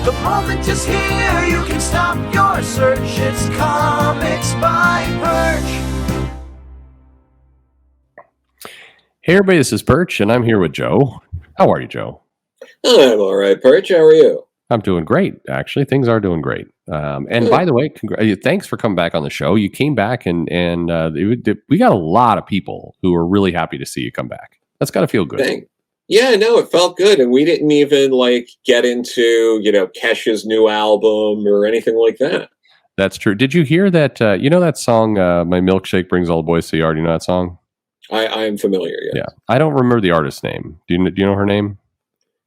The moment is here, you can stop your search. It's Comics by Perch. Hey everybody, this is Perch, and I'm here with Joe. How are you, Joe? I'm all right, Perch. How are you? I'm doing great, actually. Things are doing great. And by the way, thanks for coming back on the show. You came back, and we got a lot of people who are really happy to see you come back. That's got to feel good. Thanks. Yeah, no, it felt good, and we didn't even get into Kesha's new album or anything like that. That's true. Did you hear that? That song, "My Milkshake Brings All the Boys to the Yard." You know that song? I'm familiar. Yes. Yeah, I don't remember the artist's name. Do you know her name?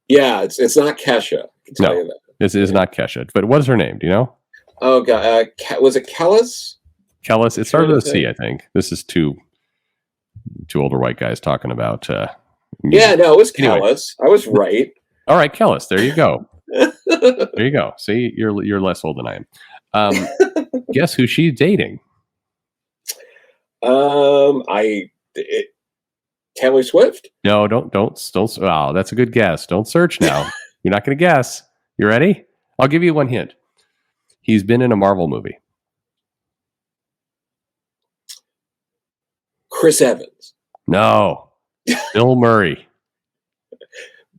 Yeah, it's not Kesha. I can tell you that. This is not Kesha. But what is her name? Do you know? Oh God, was it Kellis? Kellis. It started with a C, I think. This is two older white guys talking about. Yeah, no, it was Kellis. Anyway. I was right. All right, Kellis. There you go. There you go. See, you're less old than I am. Guess who she's dating? Taylor Swift? No, don't. Oh, that's a good guess. Don't search now. You're not going to guess. You ready? I'll give you one hint. He's been in a Marvel movie. Chris Evans. No. Bill Murray.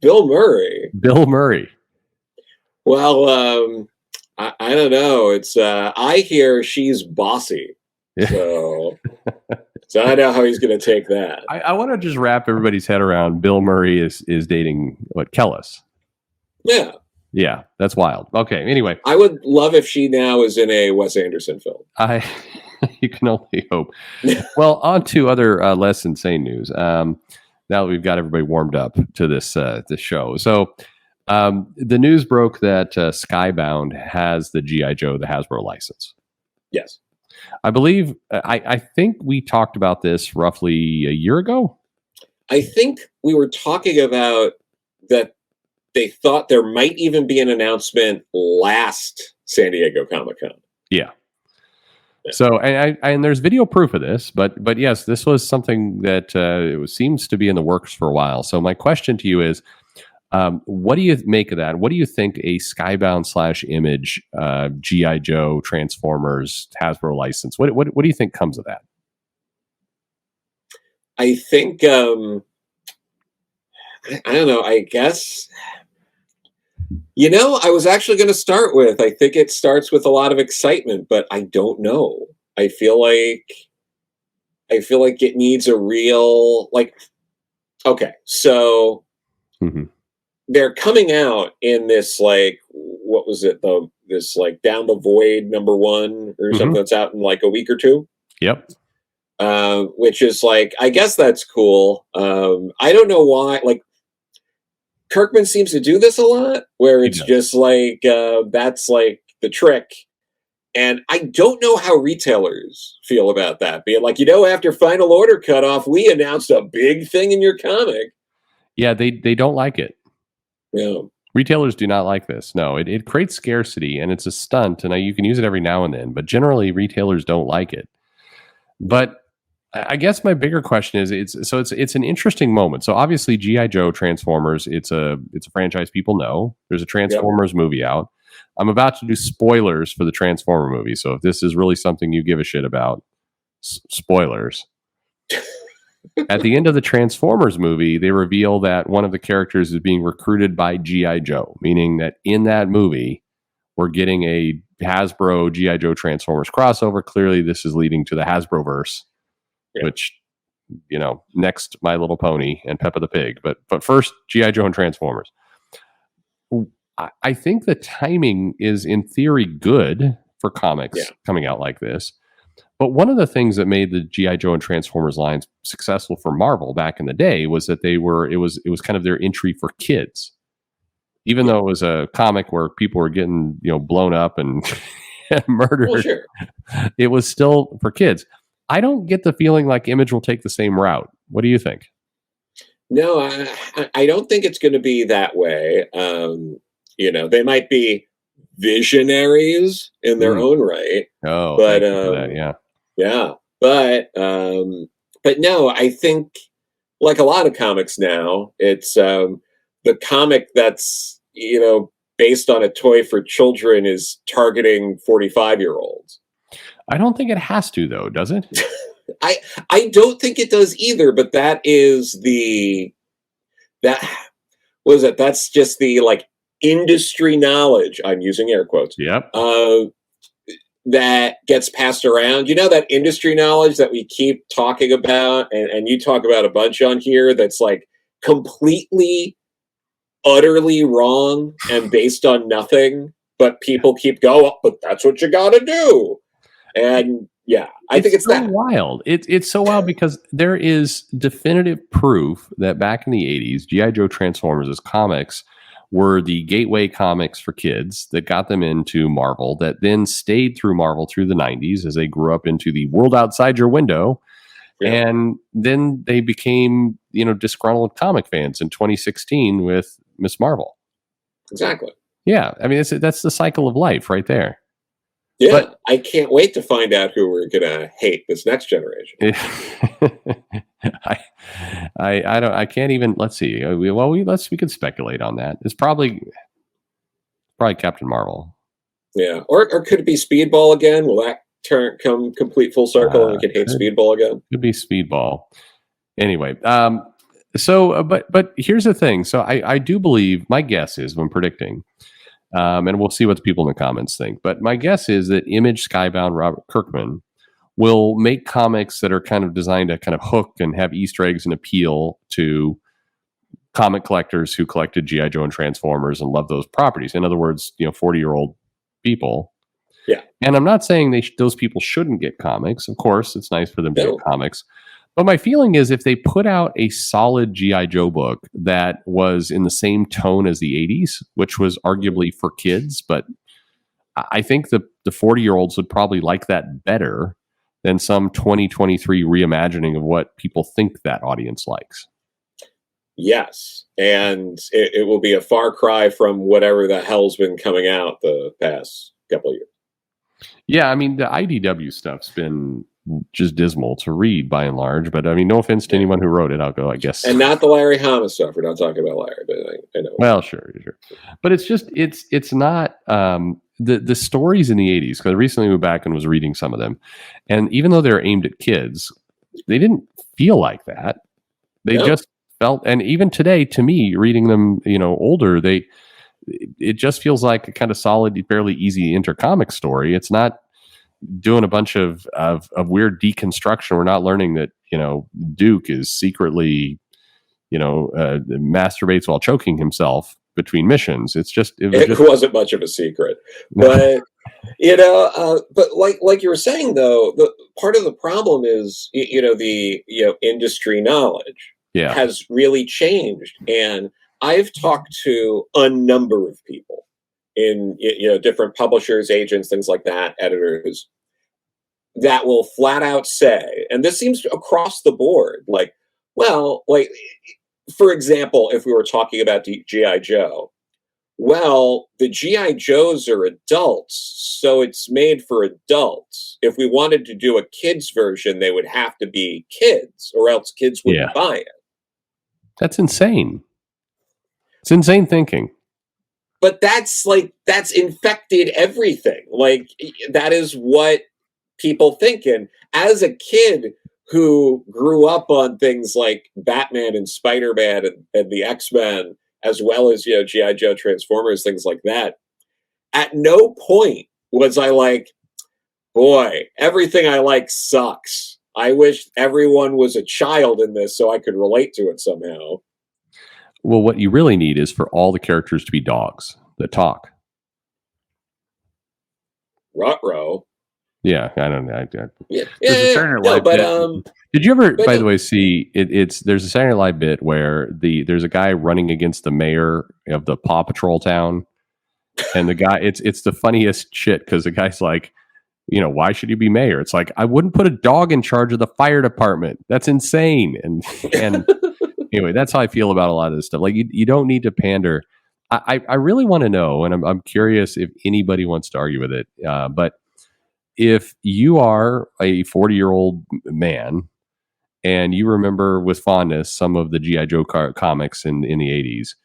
Bill Murray. Bill Murray. Well, I don't know. It's I hear she's bossy. So I know how he's going to take that. I want to just wrap everybody's head around Bill Murray is dating Kellis. Yeah. Yeah, that's wild. Okay, anyway. I would love if she now is in a Wes Anderson film. You can only hope. Well, on to other less insane news. Now that we've got everybody warmed up to this show. So the news broke that Skybound has the G.I. Joe, the Hasbro license. Yes. I believe, I think we talked about this roughly a year ago. I think we were talking about that they thought there might even be an announcement last San Diego Comic-Con. Yeah. So, and there's video proof of this, but yes, this was something that seems to be in the works for a while. So my question to you is, what do you make of that? What do you think a Skybound/Image G.I. Joe Transformers Hasbro license? What do you think comes of that? I think I don't know. I guess I was actually going to start with. I think it starts with a lot of excitement, but I don't know. I feel like it needs a real Okay, so. Mm-hmm. They're coming out in this what was it, this Down the Void #1 or mm-hmm. something that's out in a week or two. Yep. Which is I guess that's cool. I don't know why. Kirkman seems to do this a lot, where it's just that's the trick. And I don't know how retailers feel about that. Being after Final Order cutoff, we announced a big thing in your comic. Yeah, they don't like it. Yeah. Retailers do not like this. No, it creates scarcity, and it's a stunt, and you can use it every now and then, but generally retailers don't like it. But I guess my bigger question is, it's an interesting moment. So obviously G.I. Joe Transformers, it's a franchise people know. There's a Transformers movie out. I'm about to do spoilers for the Transformer movie, so if this is really something you give a shit about, spoilers. At the end of the Transformers movie, they reveal that one of the characters is being recruited by G.I. Joe, meaning that in that movie, we're getting a Hasbro G.I. Joe Transformers crossover. Clearly, this is leading to the Hasbroverse, which, next My Little Pony and Peppa the Pig. But first, G.I. Joe and Transformers. I think the timing is, in theory, good for comics coming out like this. But one of the things that made the G.I. Joe and Transformers lines successful for Marvel back in the day was that it was kind of their entry for kids. Even though it was a comic where people were getting, blown up and murdered, well, sure. It was still for kids. I don't get the feeling like Image will take the same route. What do you think? No, I don't think it's going to be that way. They might be visionaries in their own right. Oh, but yeah, but no, I think a lot of comics now, it's the comic that's based on a toy for children is targeting 45-year-olds. I don't think it has to, though, does it? I don't think it does either, but that is that what is it? That's just the like industry knowledge. I'm using air quotes. Yep. That gets passed around. You know, that industry knowledge that we keep talking about, and you talk about a bunch on here that's like completely, utterly wrong and based on nothing, but people keep going, but that's what you gotta do. And yeah, I think it's so that wild. It's so wild because there is definitive proof that back in the 80s, G.I. Joe Transformers as comics were the gateway comics for kids that got them into Marvel, that then stayed through Marvel through the 90s as they grew up into the world outside your window. Yeah. And then they became, disgruntled comic fans in 2016 with Miss Marvel. Exactly. Yeah. I mean, that's the cycle of life right there. Yeah, but I can't wait to find out who we're gonna hate this next generation. I can't even. Let's see. We can speculate on that. It's probably Captain Marvel. Yeah, or could it be Speedball again? Will that come complete full circle and we can hate Speedball again? Could be Speedball. Anyway, but here's the thing. So I do believe, my guess is, when predicting. And we'll see what the people in the comments think. But my guess is that Image, Skybound, Robert Kirkman will make comics that are kind of designed to kind of hook and have Easter eggs and appeal to comic collectors who collected G.I. Joe and Transformers and love those properties. In other words, 40-year-old people. Yeah. And I'm not saying those people shouldn't get comics. Of course, it's nice for them to get comics. But my feeling is if they put out a solid G.I. Joe book that was in the same tone as the 80s, which was arguably for kids, but I think the 40-year-olds would probably like that better than some 2023 reimagining of what people think that audience likes. Yes. And it will be a far cry from whatever the hell's been coming out the past couple of years. Yeah, I mean, the IDW stuff's been just dismal to read by and large, but I mean, no offense to anyone who wrote it, I'll go, I guess. And not the Larry Hama stuff. We're not talking about Larry, but I know. Well, sure. But it's just, it's not, the stories in the 80s, because I recently went back and was reading some of them, and even though they're aimed at kids, they didn't feel like that. They just felt, and even today, to me, reading them, older, it just feels like a kind of solid, fairly easy intercomic story. It's not doing a bunch of weird deconstruction. We're not learning that, Duke is secretly, masturbates while choking himself between missions. It wasn't much of a secret, but but like you were saying though, the part of the problem is, the industry knowledge has really changed. And I've talked to a number of people in different publishers, agents, things like that, editors, that will flat out say, and this seems across the board, like, well, like, for example, if we were talking about G.I. Joe, well, the G.I. Joes are adults, so it's made for adults. If we wanted to do a kids version, they would have to be kids, or else kids wouldn't buy it. That's insane. It's insane thinking. But that's infected everything. Like, that is what people think. And as a kid who grew up on things like Batman and Spider-Man and the X-Men, as well as, G.I. Joe, Transformers, things like that, at no point was I like, boy, everything I like sucks. I wish everyone was a child in this so I could relate to it somehow. Well, what you really need is for all the characters to be dogs that talk. Ruh-roh. Yeah, I don't know. Did you ever, by the way, see there's a Saturday Night Live bit where there's a guy running against the mayor of the Paw Patrol town, and the guy, it's the funniest shit because the guy's like, why should you be mayor? It's like, I wouldn't put a dog in charge of the fire department. That's insane. And anyway, that's how I feel about a lot of this stuff. Like, you don't need to pander. I really want to know, and I'm curious if anybody wants to argue with it. But if you are a 40-year-old man and you remember with fondness some of the G.I. Joe comics in the 80s,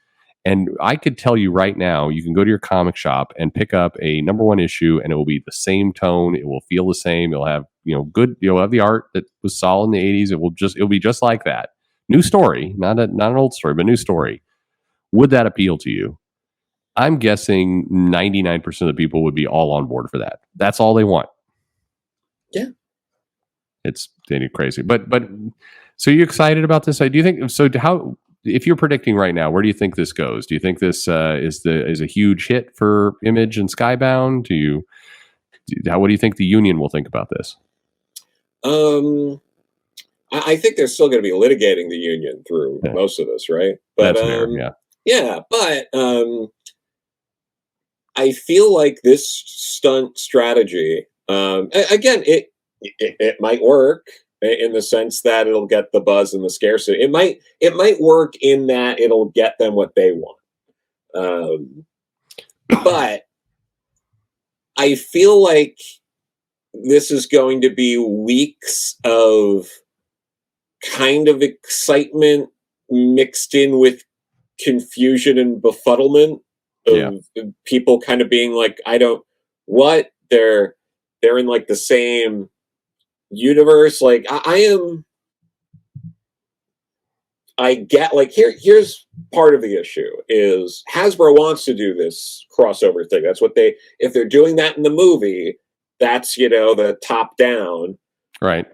And I could tell you right now, you can go to your comic shop and pick up a #1 issue, and it will be the same tone. It will feel the same. It'll have, good. You'll have the art that was solid in the '80s. It'll be just like that. New story, not an old story, but new story. Would that appeal to you? I'm guessing 99% of the people would be all on board for that. That's all they want. Yeah. It's crazy. But so you're excited about this? Do you think so? How, if you're predicting right now, where do you think this goes? Do you think this is a huge hit for Image and Skybound? What do you think the union will think about this? I think they're still going to be litigating the union through most of this, right? But that's fair, yeah. Yeah, but I feel like this stunt strategy, again, it might work in the sense that it'll get the buzz and the scarcity. It might work in that it'll get them what they want. But I feel like this is going to be weeks of kind of excitement mixed in with confusion and befuddlement of people kind of being like, they're in like the same universe. Like I get, like, here's part of the issue is Hasbro wants to do this crossover thing. That's what if they're doing that in the movie, that's, the top down. Right.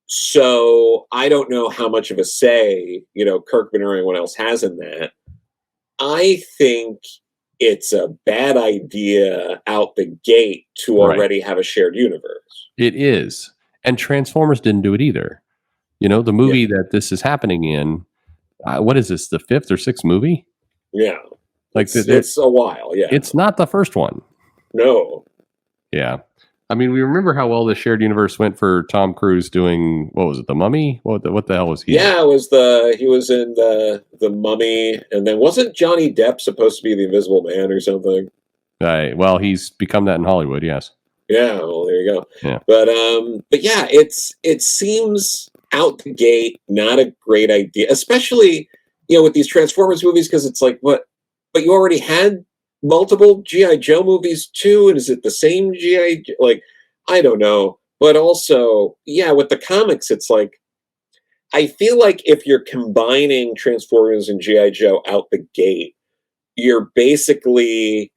So I don't know how much of a say, Kirkman or anyone else has in that. I think it's a bad idea out the gate to already have a shared universe. It is. And Transformers didn't do it either. The movie that this is happening in, what is this, the 5th or 6th movie? Yeah. Like it's a while, yeah. It's not the first one. No. Yeah. I mean, we remember how well the shared universe went for Tom Cruise doing, what was it, The Mummy? What the hell was he? Yeah, he was in the Mummy, and then wasn't Johnny Depp supposed to be the Invisible Man or something? Well, he's become that in Hollywood, yes. Yeah, well, there you go. Yeah. But yeah, it seems out the gate not a great idea, especially with these Transformers movies, because it's like, but you already had multiple G.I. Joe movies too, and is it the same G.I. Like, I don't know. But also, with the comics, it's like, I feel like if you're combining Transformers and G.I. Joe out the gate, you're basically,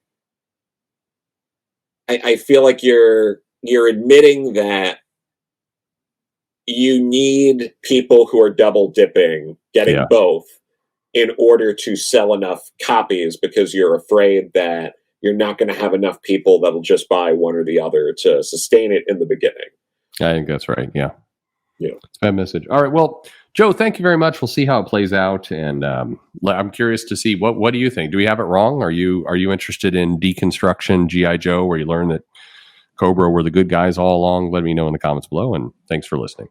I feel like you're admitting that you need people who are double dipping, getting both, in order to sell enough copies, because you're afraid that you're not going to have enough people that'll just buy one or the other to sustain it in the beginning. I think that's right. Yeah. Yeah. It's a bad message. All right. Well, Joe, thank you very much. We'll see how it plays out. And I'm curious to see what do you think? Do we have it wrong? Are you interested in deconstruction G.I. Joe, where you learn that Cobra were the good guys all along? Let me know in the comments below. And thanks for listening.